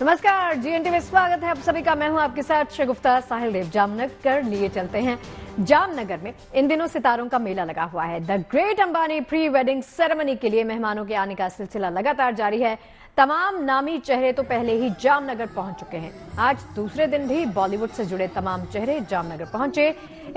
नमस्कार, जीएनटी में स्वागत है आप सभी का। मैं हूं आपके साथ शगुफ्ता साहिल देव। जामनगर लिए चलते हैं। जामनगर में इन दिनों सितारों का मेला लगा हुआ है। The great Ambani pre wedding ceremony के लिए मेहमानों के आने का सिलसिला लगातार जारी है। तमाम नामी चेहरे तो पहले ही जामनगर पहुंच चुके हैं। आज दूसरे दिन भी बॉलीवुड से जुड़े तमाम चेहरे जामनगर पहुंचे।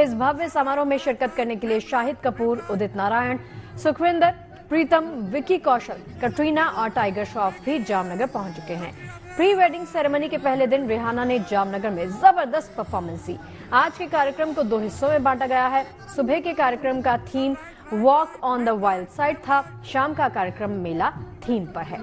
इस भव्य समारोह में शिरकत करने के लिए शाहिद कपूर, उदित नारायण, सुखविंदर, प्रीतम, विकी कौशल, कटरीना और टाइगर श्रॉफ भी जामनगर पहुंच चुके हैं। प्री वेडिंग सेरेमनी के पहले दिन रिहाना ने जामनगर में जबरदस्त परफॉर्मेंस दी। आज के कार्यक्रम को 2 हिस्सों में बांटा गया है। सुबह के कार्यक्रम का theme walk on the wild side था। शाम का कार्यक्रम मेला थीम पर है।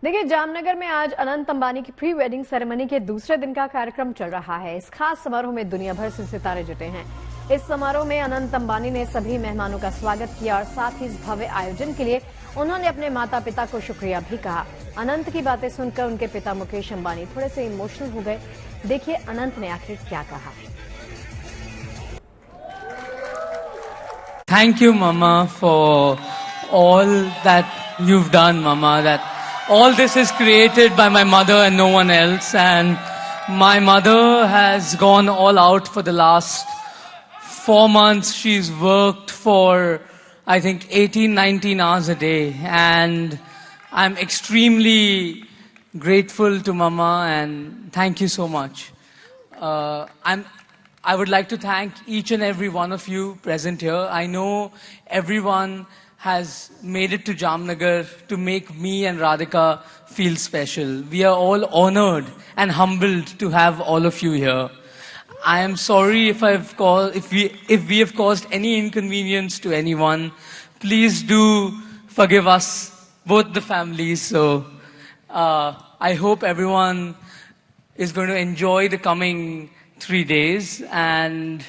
देखिए, जामनगर में आज अनंत अंबानी की प्री वेडिंग सेरेमनी के दूसरे दिन का कार्यक्रम चल रहा है। इस खास समारोह में दुनिया भर से सितारे जुटे हैं। इस समारोह में अनंत अंबानी ने सभी मेहमानों का स्वागत किया और साथ ही इस भव्य आयोजन के लिए उन्होंने अपने माता पिता को शुक्रिया भी कहा। अनंत की बातें सुनकर उनके पिता मुकेश अंबानी थोड़े से इमोशनल हो गए। देखिए अनंत ने आखिर क्या कहा। Thank you, Mama, for all that you've done, Mama. That all this is created by my mother and no one else. And my mother has gone all out for the last 4 months. She's worked for, I think, 18, 19 hours a day. And I'm extremely grateful to Mama and thank you so much. I would like to thank each and every one of you present here. I know everyone has made it to Jamnagar to make me and Radhika feel special. We are all honored and humbled to have all of you here. I am sorry if we have caused any inconvenience to anyone. Please do forgive us, both the families. So I hope everyone is going to enjoy the coming 3 days, and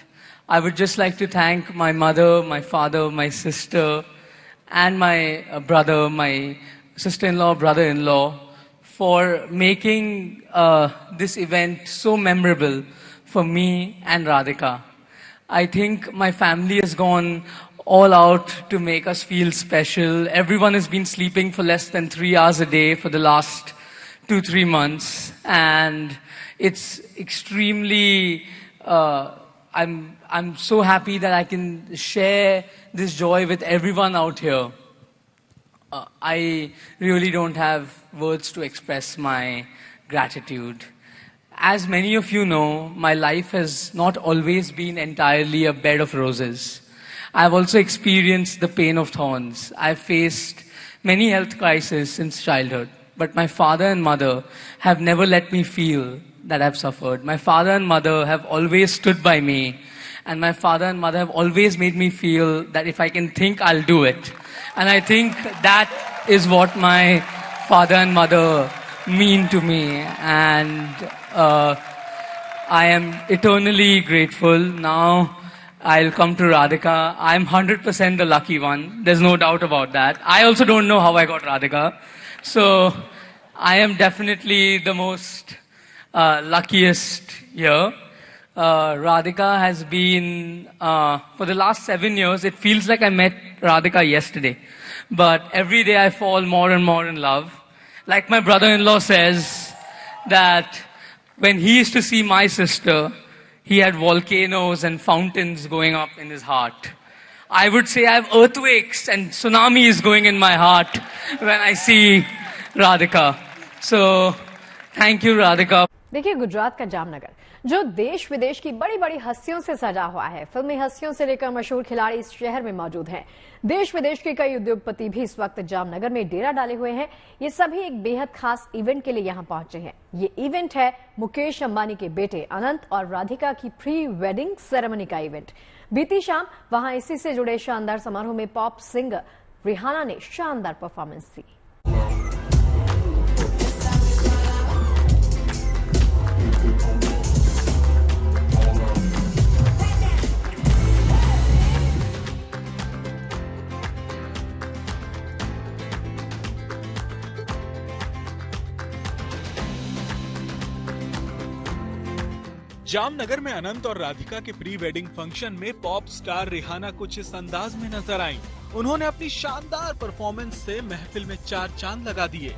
I would just like to thank my mother, my father, my sister, and my brother, my sister-in-law, brother-in-law, for making this event so memorable for me and Radhika. I think my family has gone all out to make us feel special. Everyone has been sleeping for less than 3 hours a day for the last 2-3 months, and it's extremely, I'm so happy that I can share this joy with everyone out here. I really don't have words to express my gratitude. As many of you know, my life has not always been entirely a bed of roses. I've also experienced the pain of thorns. I've faced many health crises since childhood, but my father and mother have never let me feel that I've suffered. My father and mother have always stood by me, and my father and mother have always made me feel that if I can think, I'll do it. And I think that is what my father and mother mean to me, and I am eternally grateful. Now I'll come to Radhika. I'm 100% the lucky one. There's no doubt about that. I also don't know how I got Radhika. So I am definitely the most luckiest here. Radhika has been, for the last 7 years, it feels like I met Radhika yesterday. But every day I fall more and more in love. Like my brother-in-law says, that when he used to see my sister, he had volcanoes and fountains going up in his heart. I would say I have earthquakes and tsunamis going in my heart when I see Radhika. So, thank you, Radhika. देखिए, गुजरात का जामनगर जो देश विदेश की बड़ी बड़ी हस्तियों से सजा हुआ है। फिल्मी हस्तियों से लेकर मशहूर खिलाड़ी इस शहर में मौजूद हैं। देश विदेश के कई उद्योगपति भी इस वक्त जामनगर में डेरा डाले हुए हैं। ये सभी एक बेहद खास इवेंट के लिए यहाँ पहुंचे हैं। ये इवेंट है मुकेश अंबानी के बेटे अनंत और राधिका की प्री वेडिंग सेरेमनी का इवेंट। बीती शाम वहां इसी से जुड़े शानदार समारोह में पॉप सिंगर रिहाना ने शानदार परफॉर्मेंस दी। जामनगर में अनंत और राधिका के प्री वेडिंग फंक्शन में पॉप स्टार रिहाना कुछ इस अंदाज में नजर आई। उन्होंने अपनी शानदार परफॉर्मेंस से महफिल में 4 चांद लगा दिए।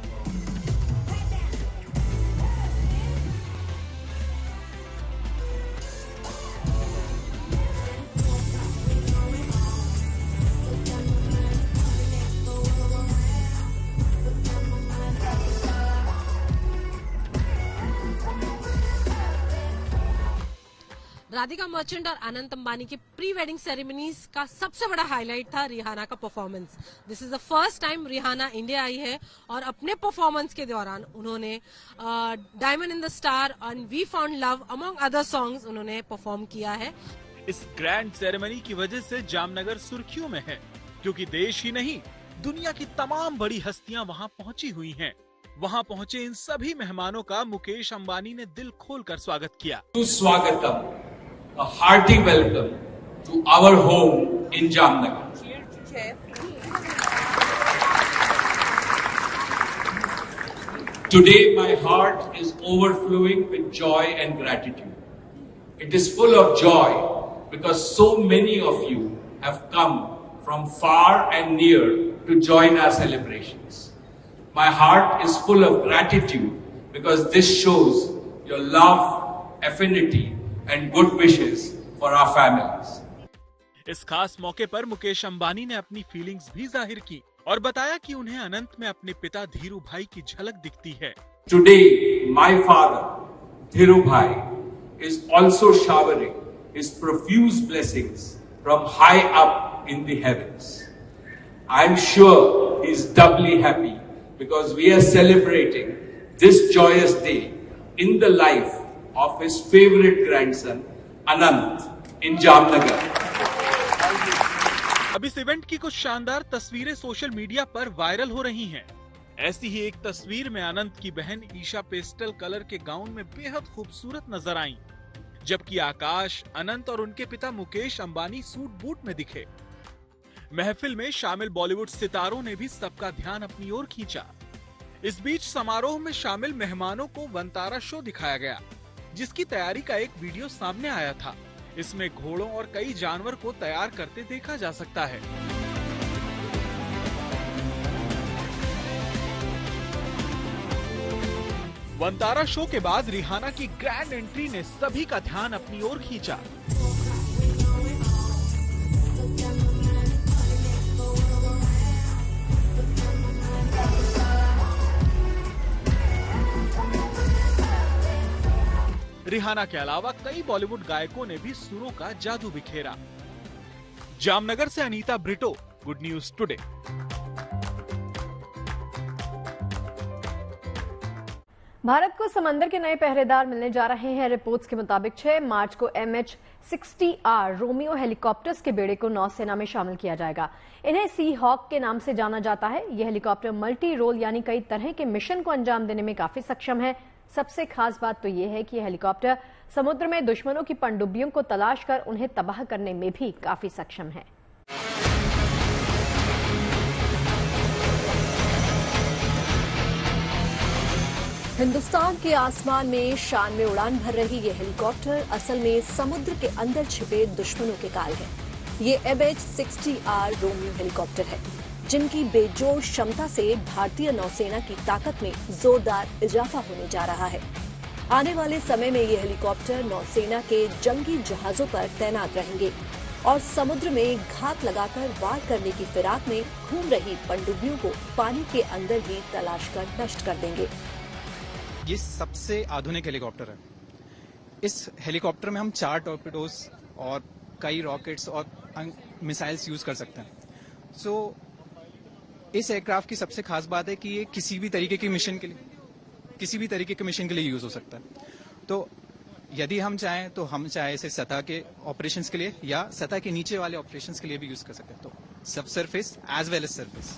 राधिका मर्चेंट और अनंत अंबानी की प्री वेडिंग सेरेमनीज का सबसे बड़ा हाईलाइट था रिहाना का performance. This is the first time Rihanna India आई है और अपने परफॉर्मेंस के दौरान उन्होंने diamond in the star and we found love among other songs उन्होंने परफॉर्म किया है। इस ग्रैंड सेरेमनी की वजह से जामनगर सुर्खियों में है, क्योंकि देश ही नहीं दुनिया की तमाम बड़ी हस्तियां वहां पहुंची हुई हैं। वहां पहुंचे इन सभी मेहमानों का मुकेश अंबानी ने दिल खोलकर स्वागत किया। स्वागतम, a hearty welcome to our home in Jamnagar. Today my heart is overflowing with joy and gratitude. It is full of joy because so many of you have come from far and near to join our celebrations. My heart is full of gratitude because this shows your love, affinity and good wishes for our families. इस खास मौके पर मुकेश अंबानी ने अपनी feelings भी जाहिर की और बताया कि उन्हें अनंत में अपने पिता धीरू भाई की झलक दिखती है। Today, my father, Dhiru Bhai, is also showering his profuse blessings from high up in the heavens. I am sure he is doubly happy because we are celebrating this joyous day in the life of his favorite grandson, Anant, in Jamnagar. अब इस event की कुछ शानदार तस्वीरें social media पर viral हो रही हैं। ऐसी ही एक तस्वीर में अनंत की बहन ईशा पेस्टल कलर के गाउन में बेहद खूबसूरत नजर आईं, जबकि आकाश, अनंत और उनके पिता मुकेश अंबानी सूट बूट में दिखे। महफिल में शामिल बॉलीवुड सितारों ने भी सबका ध्यान अपनी ओर खींचा। इस बीच समारोह में शामिल मेहमानों को वंतारा शो दिखाया गया, जिसकी तैयारी का एक वीडियो सामने आया था। इसमें घोड़ों और कई जानवर को तैयार करते देखा जा सकता है। वंतारा शो के बाद रिहाना की ग्रैंड एंट्री ने सभी का ध्यान अपनी ओर खींचा। रिहाना के अलावा कई बॉलीवुड गायकों ने भी सुरों का जादू बिखेरा। जामनगर से Anita Brito, good news today. Bharat को समंदर के नए पहरेदार मिलने जा रहे हैं। रिपोर्ट्स के मुताबिक 6 मार्च को MH-60R रोमियो हेलीकॉप्टर्स के बेड़े को नौसेना में शामिल किया जाएगा। इन्हें सी हॉक के नाम से जाना जाता है। यह हेलीकॉप्टर मल्टी रोल यानी कई तरह के मिशन को अंजाम देने में काफी सक्षम है। सबसे खास बात तो यह है कि यह हेलीकॉप्टर समुद्र में दुश्मनों की पनडुब्बियों को तलाश कर उन्हें तबाह करने में भी काफी सक्षम है। हिंदुस्तान के आसमान में शान में उड़ान भर रही ये हेलीकॉप्टर असल में समुद्र के अंदर छिपे दुश्मनों के काल है। ये MH-60R रोमियो हेलीकॉप्टर है, जिनकी बेजोड़ क्षमता से भारतीय नौसेना की ताकत में जोरदार इजाफा होने जा रहा है। आने वाले समय में ये हेलीकॉप्टर नौसेना के जंगी जहाजों पर तैनात रहेंगे और समुद्र में घात लगाकर वार करने की फिराक में घूम रही पनडुब्बियों को पानी के अंदर ही तलाश कर नष्ट कर देंगे। ये सबसे आधुनिक हेलीकॉप्टर है। इस हेलीकॉप्टर में हम 4 टॉर्पेडोज और कई रॉकेट्स और मिसाइल्स यूज कर सकते हैं। सो इस एयरक्राफ्ट की सबसे खास बात है कि ये किसी भी तरीके के मिशन के लिए यूज हो सकता है। तो यदि हम चाहें तो हम चाहे इसे सतह के ऑपरेशंस के लिए या सतह के नीचे वाले ऑपरेशंस के लिए भी यूज कर सकते हैं। तो सब surface as well as surface.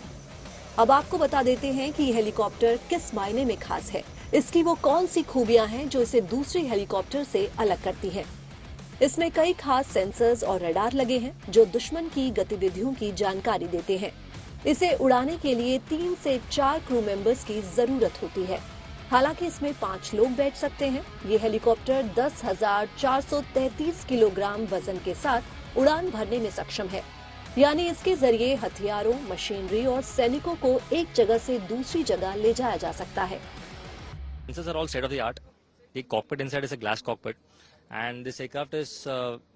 अब आपको बता देते हैं कि ये हेलीकॉप्टर किस मायने में खास है। इसकी वो कौन सी खूबियां हैं जो इसे दूसरे हेलीकॉप्टर से अलग करती हैं। इसमें कई खास सेंसर्स और रडार लगे हैं जो दुश्मन की गतिविधियों की जानकारी देते हैं। इसे उड़ाने के लिए 3 से 4 क्रू मेंबर्स की जरूरत होती है। हालांकि इसमें 5 लोग बैठ सकते हैं। ये हेलीकॉप्टर 10,433 किलोग्राम वजन के साथ उड़ान भरने में सक्षम है। यानी इसके जरिए हथियारों, मशीनरी और सैनिकों को एक जगह से दूसरी जगह ले जाया जा सकता है। Sensors are all state of the art. The cockpit inside is a glass cockpit, and this aircraft is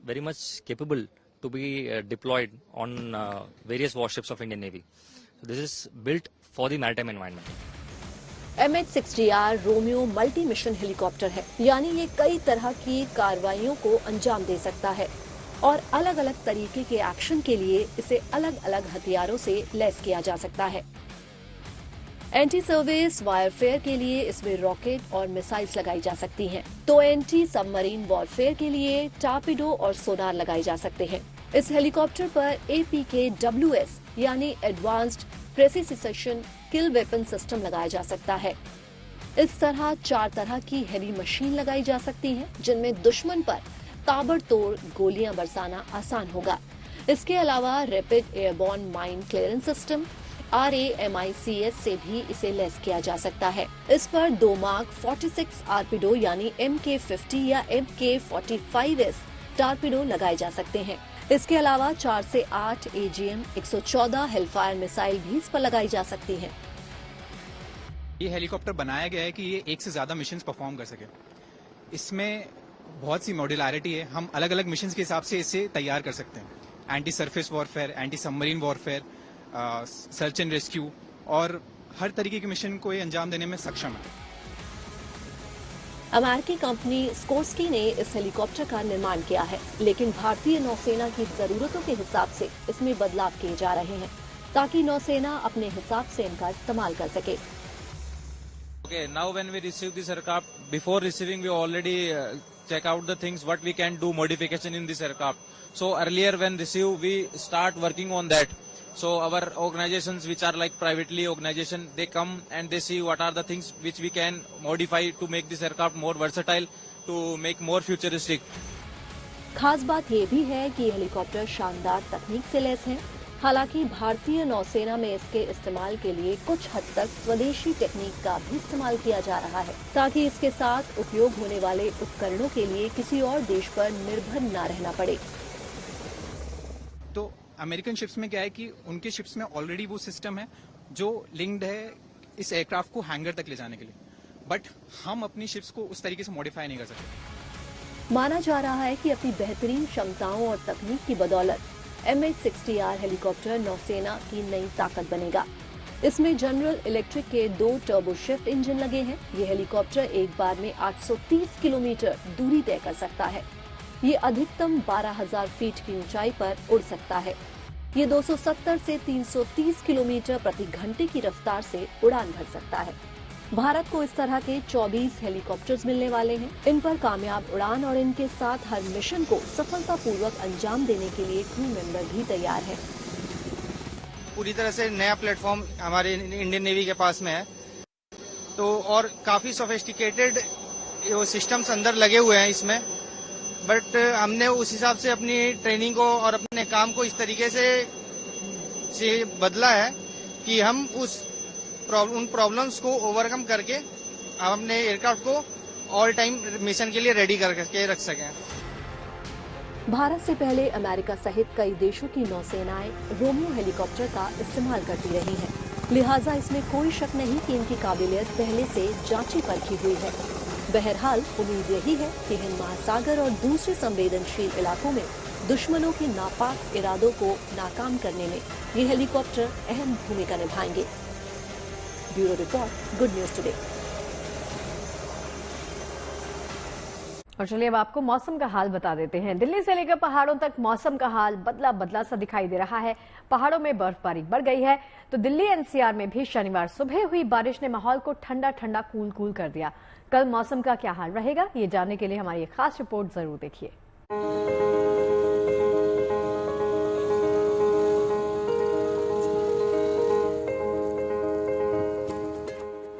very much capable to be deployed on various warships of Indian Navy. So this is built for the maritime environment. MH-60R Romeo multi mission helicopter है, यानी ये कई तरह की कार्रवाइयों को अंजाम दे सकता है और अलग अलग तरीके के एक्शन के लिए इसे अलग अलग हथियारों से लैस किया जा सकता है। एंटी सर्विस वायरफेयर के लिए इसमें रॉकेट और मिसाइल्स लगाई जा सकती हैं, तो एंटी सबमरीन वॉरफेयर के लिए टारपीडो और सोनार लगाए जा सकते हैं। इस हेलीकॉप्टर पर APKWS यानी एडवांस्ड प्रेसिशन किल वेपन सिस्टम लगाया जा सकता है। इस तरह 4 तरह की हेवी मशीन लगाई जा सकती हैं, जिनमें दुश्मन पर ताबड़तोड़ गोलियां बरसाना आसान होगा। इसके अलावा rapid airborne mine clearance system RAMICS से भी इसे लैस किया जा सकता है। इस पर 2 मार्क 46 आर्पिडो यानी MK50 या MK45S टारपीडो लगाए जा सकते हैं। इसके अलावा 4 से 8 AGM-114 हेलफायर मिसाइल भी इस पर लगाई जा सकती हैं। ये हेलीकॉप्टर बनाया गया है कि ये एक से ज्यादा मिशंस परफॉर्म कर सके। इसमें बहुत सी मॉड्यूलरिटी है, हम अलग अलग मिशंस के हिसाब से इसे तैयार कर सकते हैं। Anti surface warfare, anti submarine warfare, search and rescue और हर तरीके के मिशन को ये अंजाम देने में सक्षम है। अमेरिकी कंपनी स्कोर्स्की ने इस हेलीकॉप्टर का निर्माण किया है, लेकिन भारतीय नौसेना की जरूरतों के हिसाब से इसमें बदलाव किए जा रहे हैं ताकि नौसेना अपने हिसाब से इनका इस्तेमाल कर सके। Okay, now when we receive this aircraft, before receiving we already check out the things what we can do modification in this aircraft. So earlier when receive we start working on that. So our organizations which are like privately organization, they come and they see what are the things which we can modify to make this aircraft more versatile, to make more futuristic. खास बात ये भी है कि helicopter शानदार तकनीक से lace है। हालांकि भारतीय नौसेना में इसके इस्तेमाल के लिए कुछ हद तक स्वदेशी टेक्निक का भी इस्तेमाल किया जा रहा है, ताकि इसके साथ उपयोग होने वाले उपकरणों के लिए किसी और देश पर निर्भर न रहना पड़े। तो अमेरिकन शिप्स में क्या है कि उनके शिप्स में ऑलरेडी वो सिस्टम है जो लिंक्ड है इस एयरक्राफ्ट को हैंगर तक ले जाने के लिए, बट हम अपनी शिप्स को उस तरीके से मॉडिफाई नहीं कर सकते। माना जा रहा है कि अपनी बेहतरीन क्षमताओं और तकनीक की बदौलत MH-60R हेलीकॉप्टर नौसेना की नई ताकत बनेगा। इसमें जनरल इलेक्ट्रिक के 2 टर्बोशिफ्ट इंजन लगे हैं। ये हेलीकॉप्टर एक बार में 830 किलोमीटर दूरी तय कर सकता है। ये अधिकतम 12,000 फीट की ऊंचाई पर उड़ सकता है। ये 270 से 330 किलोमीटर प्रति घंटे की रफ्तार से उड़ान भर सकता है। भारत को इस तरह के 24 हेलीकॉप्टर्स मिलने वाले हैं। इन पर कामयाब उड़ान और इनके साथ हर मिशन को सफलतापूर्वक अंजाम देने के लिए क्रू मेंबर भी तैयार है। पूरी तरह से नया प्लेटफॉर्म हमारे इंडियन नेवी के पास में है, तो और काफी सोफिस्टिकेटेड सिस्टम्स अंदर लगे हुए हैं इसमें, बट हमने उस हिसाब से अपनी ट्रेनिंग को और अपने काम को इस तरीके से बदला है कि हम उन प्रॉब्लम्स को ओवरकम करके हम अपने एयरक्राफ्ट को ऑल टाइम मिशन के लिए रेडी करके रख सकें। भारत से पहले अमेरिका सहित कई देशों की नौसेनाएं रोमियो हेलीकॉप्टर का इस्तेमाल करती रही हैं। लिहाजा इसमें कोई शक नहीं कि इनकी काबिलियत पहले से जांची परखी हुई है। बहरहाल उम्मीद यही है कि हिंद महासागर और दूसरे संवेदनशील इलाकों में दुश्मनों के नापाक इरादों को नाकाम करने में ये हेलीकॉप्टर अहम भूमिका निभाएंगे। Bureau report, good news today. और चलिए अब आपको मौसम का हाल बता देते हैं। दिल्ली से लेकर पहाड़ों तक मौसम का हाल बदला बदला सा दिखाई दे रहा है। पहाड़ों में बर्फबारी बढ़ गई है, तो दिल्ली NCR में भी शनिवार सुबह हुई बारिश ने माहौल को ठंडा ठंडा कूल कर दिया। कल मौसम का क्या हाल रहेगा, ये जानने के लिए हमारी एक खास रिपोर्ट जरूर देखिए।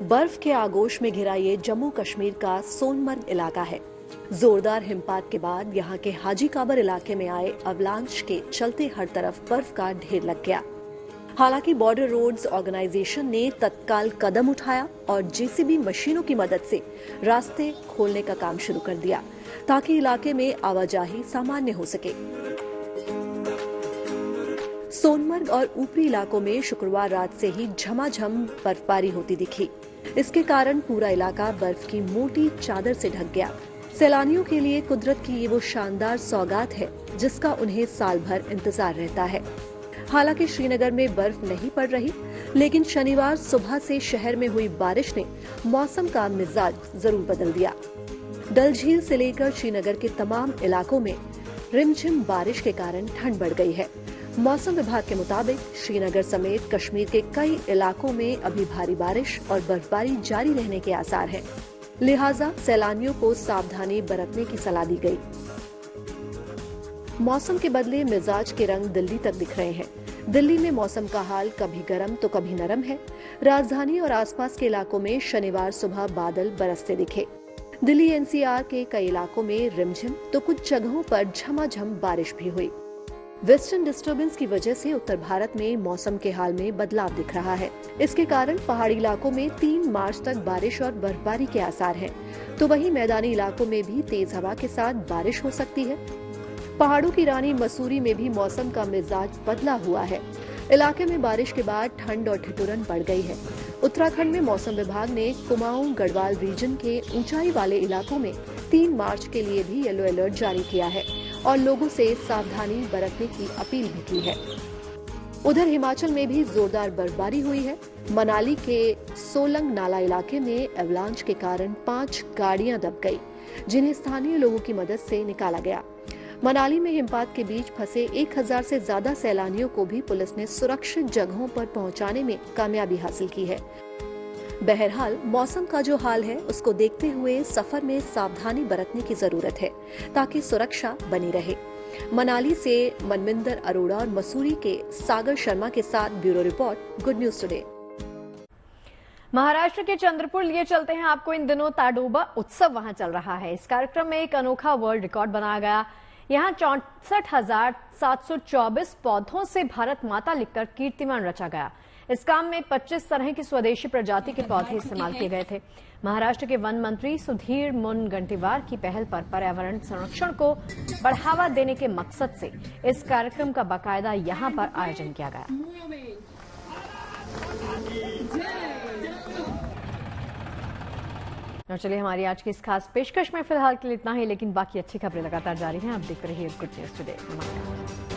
बर्फ के आगोश में घिरा ये जम्मू कश्मीर का सोनमर्ग इलाका है। जोरदार हिमपात के बाद यहाँ के हाजी काबर इलाके में आए अवलांच के चलते हर तरफ बर्फ का ढेर लग गया। हालांकि बॉर्डर रोड्स ऑर्गेनाइजेशन ने तत्काल कदम उठाया और JCB मशीनों की मदद से रास्ते खोलने का काम शुरू कर दिया ताकि इलाके में आवाजाही सामान्य हो सके। सोनमर्ग और ऊपरी इलाकों में शुक्रवार रात से ही झमाझम बर्फबारी होती दिखी। इसके कारण पूरा इलाका बर्फ की मोटी चादर से ढक गया। सैलानियों के लिए कुदरत की ये वो शानदार सौगात है जिसका उन्हें साल भर इंतजार रहता है। हालांकि श्रीनगर में बर्फ नहीं पड़ रही, लेकिन शनिवार सुबह से शहर में हुई बारिश ने मौसम का मिजाज जरूर बदल दिया। डल झील से लेकर श्रीनगर के तमाम इलाकों में रिमझिम बारिश के कारण ठंड बढ़ गई है। मौसम विभाग के मुताबिक श्रीनगर समेत कश्मीर के कई इलाकों में अभी भारी बारिश और बर्फबारी जारी रहने के आसार हैं। लिहाजा सैलानियों को सावधानी बरतने की सलाह दी गई। मौसम के बदले मिजाज के रंग दिल्ली तक दिख रहे हैं। दिल्ली में मौसम का हाल कभी गर्म तो कभी नरम है। राजधानी और आसपास के इलाकों में शनिवार सुबह बादल बरसते दिखे। दिल्ली एनसीआर के कई इलाकों में रिमझिम तो कुछ जगहों पर झमाझम बारिश भी हुई। वेस्टर्न डिस्टर्बेंस की वजह से उत्तर भारत में मौसम के हाल में बदलाव दिख रहा है। इसके कारण पहाड़ी इलाकों में 3 मार्च तक बारिश और बर्फबारी के आसार हैं, तो वहीं मैदानी इलाकों में भी तेज हवा के साथ बारिश हो सकती है। पहाड़ों की रानी मसूरी में भी मौसम का मिजाज बदला हुआ है। इलाके में बारिश के बाद ठंड और ठिठुरन बढ़ गई है। उत्तराखंड में मौसम विभाग ने कुमाऊं गढ़वाल रीजन के ऊंचाई वाले इलाकों में 3 मार्च के लिए भी येलो अलर्ट जारी किया है और लोगों से सावधानी बरतने की अपील भी की है। उधर हिमाचल में भी जोरदार बर्फबारी हुई है। मनाली के सोलंग नाला इलाके में एवलांच के कारण 5 गाड़ियां दब गई, जिन्हें स्थानीय लोगों की मदद से निकाला गया। मनाली में हिमपात के बीच फंसे 1000 से ज्यादा सैलानियों को भी पुलिस ने सुरक्षित जगहों पर पहुंचाने में कामयाबी हासिल की है। बहरहाल मौसम का जो हाल है उसको देखते हुए सफर में सावधानी बरतने की जरूरत है ताकि सुरक्षा बनी रहे। मनाली से मनविंदर अरोड़ा और मसूरी के सागर शर्मा के साथ bureau report, good news today. Maharashtra के चंद्रपुर लिए चलते हैं आपको। इन दिनों ताडोबा उत्सव वहां चल रहा है। इस कार्यक्रम में एक अनोखा वर्ल्ड रिकॉर्ड बनाया गया। यहाँ 64,724 पौधों से भारत माता लिखकर कीर्तिमान रचा गया। इस काम में 25 तरह की स्वदेशी प्रजाति के पौधे इस्तेमाल किए गए थे। महाराष्ट्र के वन मंत्री सुधीर मुनगंटीवार की पहल पर पर्यावरण संरक्षण को बढ़ावा देने के मकसद से इस कार्यक्रम का बाकायदा यहाँ पर आयोजन किया गया। और चलिए हमारी आज की इस खास पेशकश में फिलहाल के लिए इतना ही, लेकिन बाकी अच्छी खबरें लगातार जारी हैं। आप देखते रहिए गुड न्यूज टुडे। नमस्कार।